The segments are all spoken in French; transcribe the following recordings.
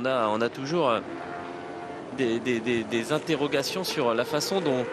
on a toujours des interrogations sur la façon dont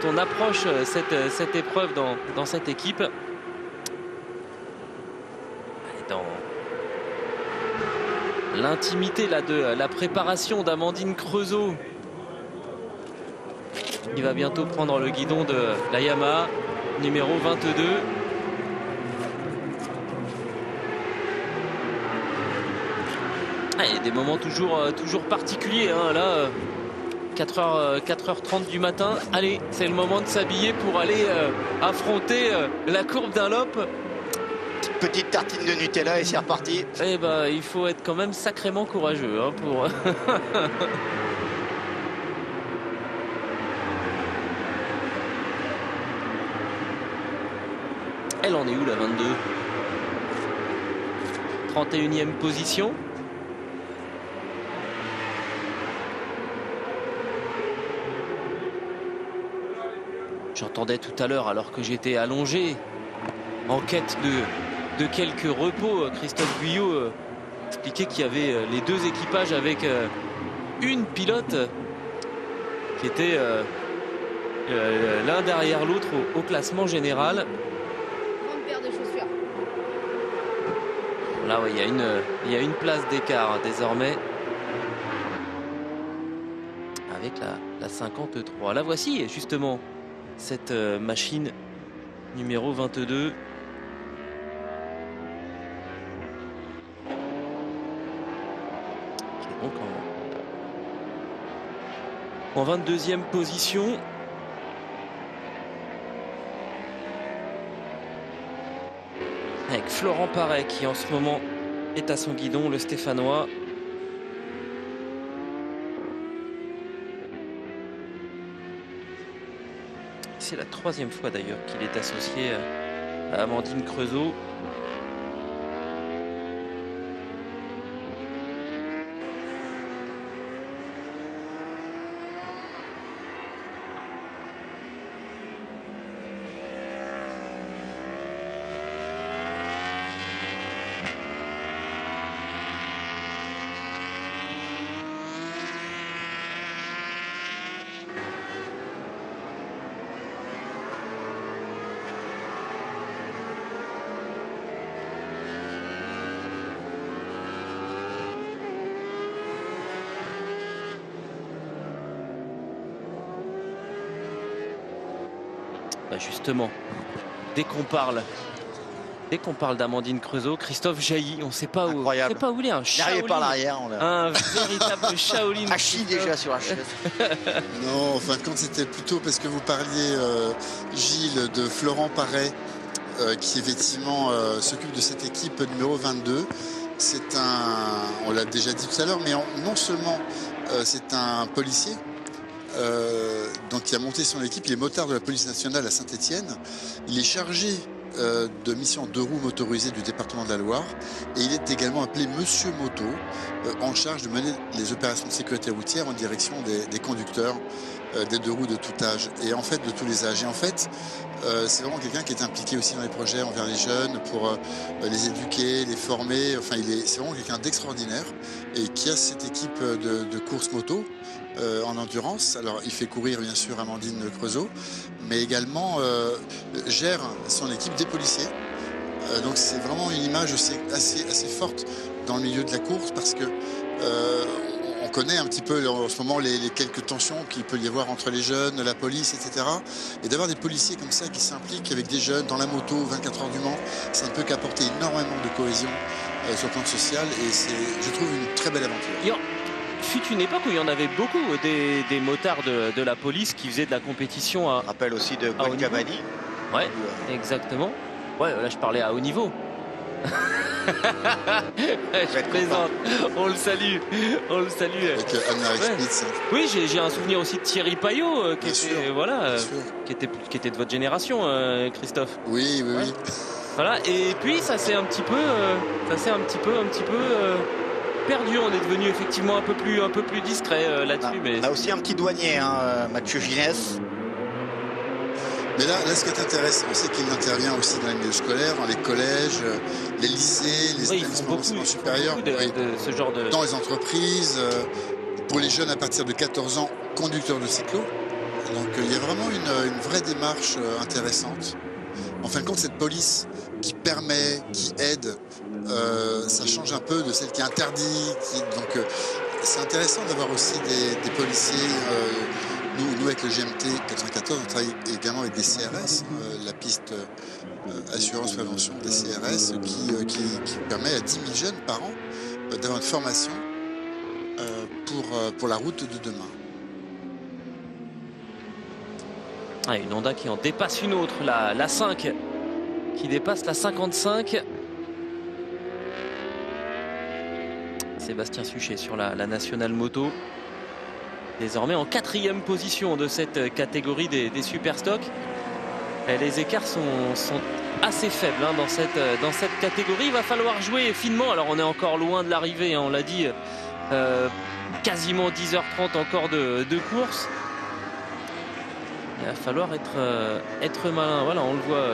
on approche cette épreuve dans cette équipe. Dans l'intimité là de la préparation d'Amandine Creusot, qui va bientôt prendre le guidon de la Yamaha numéro 22. Et des moments toujours particuliers, hein. Là 4h30 du matin, allez, c'est le moment de s'habiller pour aller affronter la courbe d'un Dunlop. Petite tartine de Nutella et c'est reparti. Eh ben, il faut être quand même sacrément courageux, hein, pour Elle en est où la 22? 31e position. J'entendais tout à l'heure, alors que j'étais allongé en quête de quelques repos, Christophe Guyot expliquait qu'il y avait les deux équipages avec une pilote qui était l'un derrière l'autre au classement général. Grande paire de chaussures. Là, ouais, il y a une place d'écart désormais avec la 53. La voici justement, cette machine numéro 22. Qui est donc en 22e position. Avec Florent Paré qui en ce moment est à son guidon, le Stéphanois. C'est la 3e fois d'ailleurs qu'il est associé à Amandine Creusot. Justement, dès qu'on parle d'Amandine Creusot, Christophe jaillit. On ne sait pas où il est. Un Shaolin, par l'arrière, un véritable Shaolin. Hachi déjà sur la chaise. Non, en fin de compte, c'était plutôt parce que vous parliez, Gilles, de Florent Paré, qui effectivement s'occupe de cette équipe numéro 22. C'est on l'a déjà dit tout à l'heure, mais non seulement c'est un policier, donc il a monté son équipe, il est motard de la police nationale à Saint-Étienne. Il est chargé de mission deux roues motorisées du département de la Loire et il est également appelé Monsieur Moto, en charge de mener les opérations de sécurité routière en direction des conducteurs des deux roues de tout âge et en fait de tous les âges. Et en fait, c'est vraiment quelqu'un qui est impliqué aussi dans les projets envers les jeunes pour les éduquer, les former. Enfin, c'est vraiment quelqu'un d'extraordinaire et qui a cette équipe de course moto en endurance. Alors, il fait courir bien sûr Amandine Creusot, mais également gère son équipe des policiers. Donc, c'est vraiment une image assez forte dans le milieu de la course parce que on connaît un petit peu en ce moment les quelques tensions qu'il peut y avoir entre les jeunes, la police, etc. Et d'avoir des policiers comme ça qui s'impliquent avec des jeunes dans la moto 24 heures du Mans, ça ne peut qu'apporter énormément de cohésion sur le plan social et c'est, je trouve, une très belle aventure. Fut une époque où il y en avait beaucoup des motards de la police qui faisaient de la compétition à... Rappel aussi de Gwen Cavani. Ouais, exactement. Ouais, là je parlais à haut niveau. Je plaisante. On le salue. Avec Anne-Marie Spitz. Oui, j'ai un souvenir aussi de Thierry Payot qui était de votre génération, Christophe. Oui. Voilà, et puis ça s'est un petit peu perdu. On est devenu effectivement un peu plus discret là-dessus. On a aussi un petit douanier, Mathieu Ginès. Mais là, ce qui est intéressant, c'est qu'il intervient aussi dans les milieux scolaires, dans les collèges, les lycées, les Oui, établissements d'enseignement supérieur, de ce genre de... dans les entreprises, pour les jeunes à partir de 14 ans, conducteurs de cyclo. Donc il y a vraiment une vraie démarche intéressante. En fin de compte, cette police qui permet, qui aide, ça change un peu de celle qui interdit. Donc c'est intéressant d'avoir aussi des policiers. Nous, avec le GMT 94, on travaille également avec des CRS, la piste assurance prévention des CRS, qui permet à 10 000 jeunes par an d'avoir une formation pour la route de demain. Ah, une Honda qui en dépasse une autre, la 5, qui dépasse la 55. Sébastien Suchet sur la nationale moto. Désormais en 4e position de cette catégorie des super stocks. Et les écarts sont assez faibles dans cette catégorie. Il va falloir jouer finement. Alors on est encore loin de l'arrivée, hein, on l'a dit, quasiment 10h30 encore de course. Il va falloir être malin. Voilà, on le voit,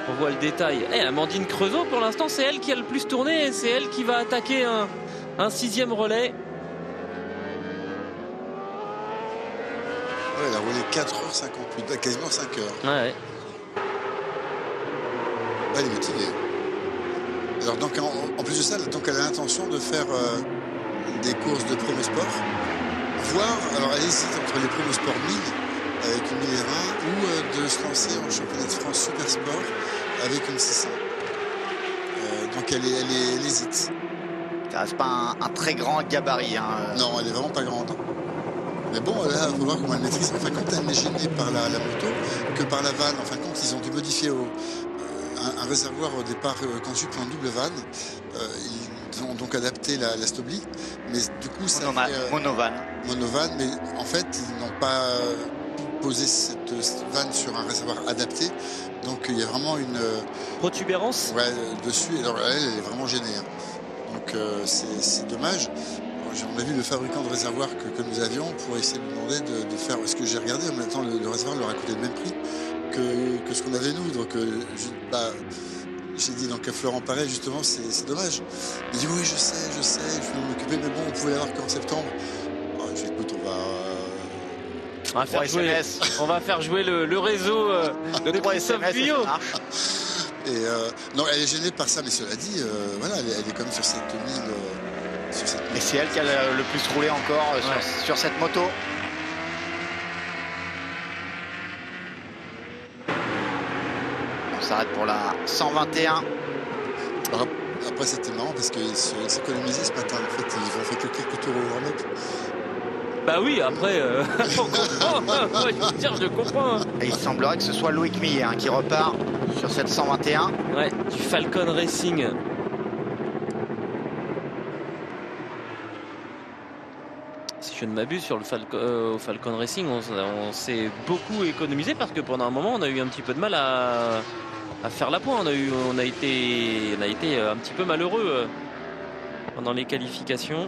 on voit le détail. Et Amandine Creusot, pour l'instant, c'est elle qui a le plus tourné. C'est elle qui va attaquer un 6e relais. Ouais, elle a roulé 4h58, quasiment 5h. Ouais. Elle est motivée. Alors donc en plus de ça, donc elle a l'intention de faire des courses de promo sport, voire, alors elle hésite entre les promo sport 1000 avec une 1020 ou de se lancer en championnat de France Super Sport avec une 600. Donc elle hésite. Ça reste pas un très grand gabarit. Hein. Non, elle est vraiment pas grande. Mais bon, là, il faut voir comment elle maîtrise. En fin de compte, elle n'est gênée par la moto que par la vanne. En fin de compte, ils ont dû modifier un réservoir au départ conçu pour une double vanne. Ils ont donc adapté la Stobli. Mais du coup, ça fait monovan. Monovan, mais en fait, ils n'ont pas posé cette vanne sur un réservoir adapté. Donc il y a vraiment une protubérance dessus. Alors elle est vraiment gênée. Hein. Donc c'est dommage. On a vu le fabricant de réservoir que nous avions pour essayer de lui demander de faire. Parce que j'ai regardé en même temps, le réservoir leur a coûté le même prix que ce qu'on avait nous. Donc j'ai dit donc à Florent Paré, justement, c'est dommage. Il dit oui, je sais, je vais m'occuper, mais bon, on pouvait l'avoir qu'en septembre. Oh, je dis écoute, on va faire jouer le réseau de Christophe Guyot. Et non, elle est gênée par ça, mais cela dit, voilà, elle est quand même sur cette 1000. Et c'est elle qui a le plus roulé encore sur cette moto. On s'arrête pour la 121. Après, c'était marrant parce qu'ils s'économisaient ce matin. En fait, ils ont fait que quelques tours au warm-up. Bah oui, après, on comprend. Je comprends. Et il semblerait que ce soit Loïc Millet qui repart sur cette 121. Ouais, du Falcon Racing. Si je ne m'abuse, sur le Falcon Racing, on s'est beaucoup économisé parce que pendant un moment, on a eu un petit peu de mal à faire la pointe. On a été un petit peu malheureux pendant les qualifications.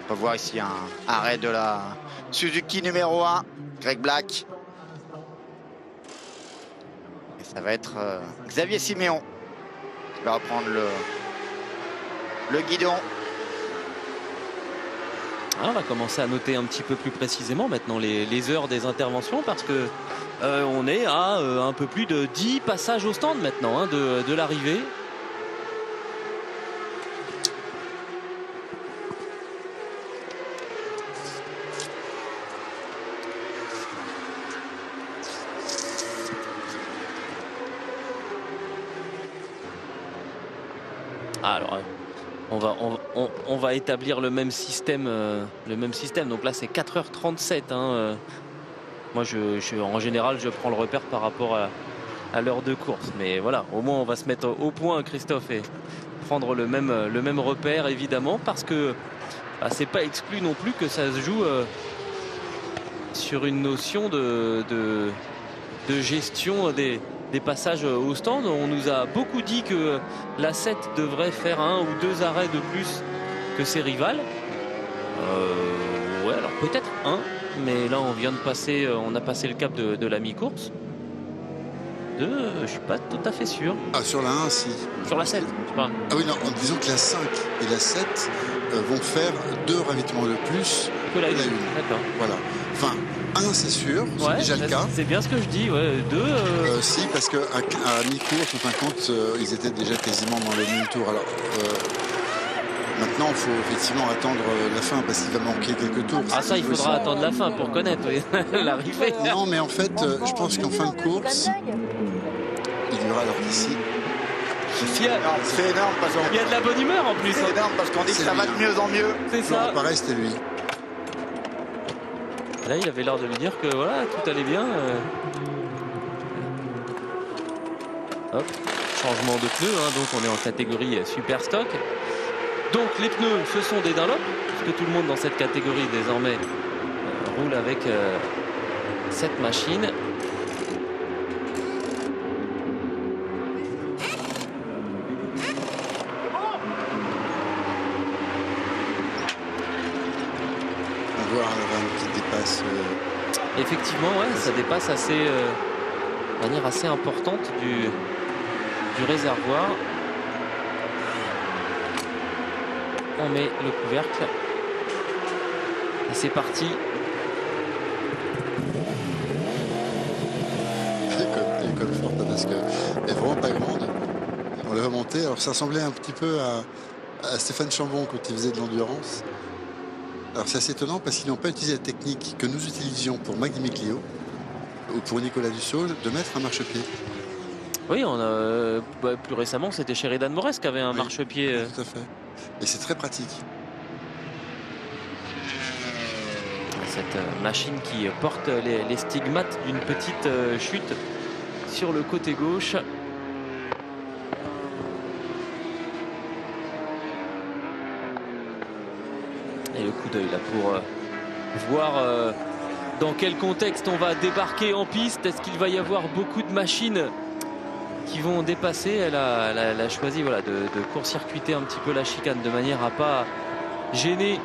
On va voir ici un arrêt de la Suzuki numéro 1, Greg Black. Et ça va être Xavier Siméon qui va reprendre le guidon. On va commencer à noter un petit peu plus précisément maintenant les heures des interventions parce que on est à un peu plus de 10 passages au stand maintenant de l'arrivée. Alors, on va établir le même système. Donc là, c'est 4h37. Moi, en général, je prends le repère par rapport à l'heure de course. Mais voilà, au moins, on va se mettre au point, Christophe, et prendre le même repère, évidemment, parce que c'est pas exclu non plus que ça se joue sur une notion de gestion des passages au stand. On nous a beaucoup dit que la 7 devrait faire 1 ou 2 arrêts de plus que ses rivales. Ouais, alors peut-être 1, mais là on vient de passer, on a passé le cap de la mi-course. Je suis pas tout à fait sûr. Ah, sur la 1, si. Sur la 7, je parle. Ah oui, non, disons que la 5 et la 7 vont faire 2 ravitaillements de plus Que la 1. une. D'accord. Voilà. Enfin, 1, c'est sûr, c'est Ouais, déjà le cas. c'est bien ce que je dis, ouais. 2. Si, parce qu'à mi-course, enfin, quand ils étaient déjà quasiment dans le même tour. Alors, maintenant, il faut effectivement attendre la fin, parce qu'il va manquer quelques tours. Ah ça, il faudra attendre la fin pour connaître l'arrivée. Non, mais en fait, je pense qu'en fin de course, il y aura alors ici. Il y a C'est énorme parce qu'on de la bonne humeur en plus. c'est énorme parce qu'on dit que ça va de mieux en mieux. C'est ça. Pareil, c'était lui. Là, il avait l'air de lui dire que voilà, tout allait bien. Hop, changement de pneus, hein, donc on est en catégorie super stock. Donc les pneus, ce sont des Dunlop, puisque tout le monde dans cette catégorie désormais roule avec cette machine. On voit un qui dépasse. Effectivement, ouais, ça dépasse assez, de manière assez importante du réservoir. On met le couvercle et c'est parti. Elle est comme forte parce qu'elle est vraiment pas grande. On l'a remontée. Alors ça ressemblait un petit peu à Stéphane Chambon quand il faisait de l'endurance. Alors c'est assez étonnant parce qu'ils n'ont pas utilisé la technique que nous utilisions pour Magny Clio ou pour Nicolas Dussault de mettre un marchepied. Oui, on a, plus récemment, c'était Sheridan Morris qui avait un Oui, marchepied. Tout à fait. Et c'est très pratique. Cette machine qui porte les stigmates d'une petite chute sur le côté gauche. Et le coup d'œil là pour voir dans quel contexte on va débarquer en piste. Est-ce qu'il va y avoir beaucoup de machines qui vont dépasser? Elle a choisi voilà, de court-circuiter un petit peu la chicane de manière à pas gêner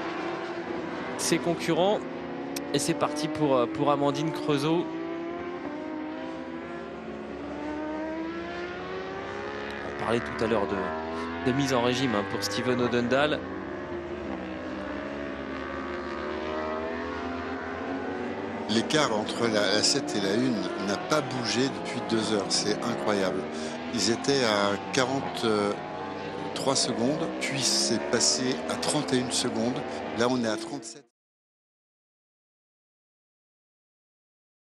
ses concurrents. Et c'est parti pour Amandine Creusot. On parlait tout à l'heure de mise en régime hein, pour Steven Odendal. L'écart entre la 7 et la 1 n'a pas bougé depuis 2 heures. C'est incroyable. Ils étaient à 43 secondes, puis c'est passé à 31 secondes. Là, on est à 37.